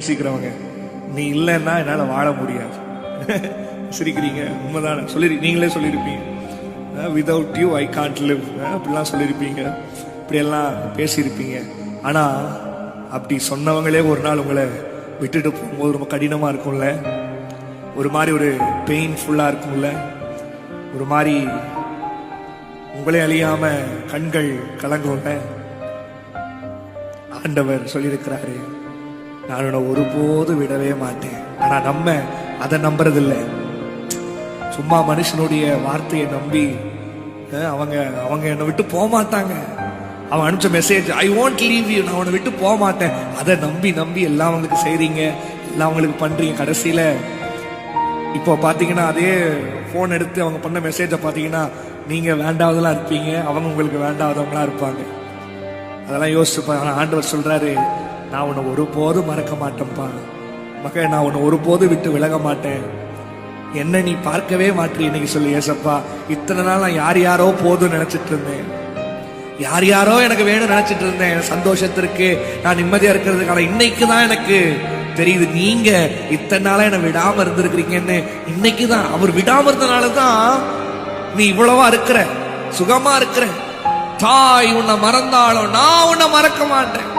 நேசிக்கிறவங்க, நீ இல்லைன்னா என்னால வாழ முடியாது. சிரிக்கிறீங்க, உண்மைதானே? நீங்களே சொல்லியிருப்பீங்க, without you I can't live அப்படிலாம் சொல்லியிருப்பீங்க, இப்படியெல்லாம் பேசியிருப்பீங்க. ஆனா அப்படி சொன்னவங்களே ஒரு நாள் உங்களை விட்டுட்டு போகும்போது ரொம்ப கடினமா இருக்கும்ல, ஒரு மாதிரி ஒரு பெயின்ஃபுல்லா இருக்கும்ல, ஒரு மாதிரி உங்களே அழியாம கண்கள் கலங்கும்ல. ஆண்டவர் சொல்லியிருக்கிறாரு, நான் உன்னை ஒருபோது விடவே மாட்டேன். ஆனா நம்ம அதை நம்புறதில்லை. சும்மா மனுஷனுடைய வார்த்தையை நம்பி அவங்க என்னை விட்டு போக மாட்டாங்க, அவன் அனுப்பிச்ச message I want leave you, நான் உன்னை விட்டு போக மாட்டேன், அதை நம்பி நம்பி எல்லாம் அவங்களுக்கு செய்றீங்க, எல்லாம் அவங்களுக்கு பண்றீங்க. கடைசியில இப்போ பாத்தீங்கன்னா அதே போன் எடுத்து அவங்க பண்ண மெசேஜை பாத்தீங்கன்னா நீங்க வேண்டாவதெல்லாம் இருப்பீங்க, அவங்க உங்களுக்கு வேண்டாதவங்களா இருப்பாங்க. அதெல்லாம் யோசிச்சுப்பா. ஆண்டவர் சொல்றாரு, நான் உன்னை ஒருபோதும் மறக்க மாட்டேன்ப்பா மகன், நான் உன்னை ஒருபோது விட்டு விலக மாட்டேன். என்ன நீ பார்க்கவே மாட்டேன் இன்னைக்கு சொல்லி, ஏசப்பா இத்தனை நாள் நான் யார் யாரோ போதும் நினைச்சிட்டு இருந்தேன், யார் யாரோ எனக்கு வேணும் நினைச்சிட்டு இருந்தேன், சந்தோஷத்திற்கு நான் நிம்மதியா இருக்கிறதுக்கான இன்னைக்கு தான் எனக்கு தெரியுது நீங்க இத்தனை நாளா என்ன விடாம இருந்திருக்கிறீங்கன்னு. இன்னைக்குதான் அவர் விடாம இருந்தனாலதான் நீ இவ்வளவா இருக்கிற, சுகமா இருக்கிற. தாய் உன்னை மறந்தாலும் நான் உன்னை மறக்க மாட்டேன்.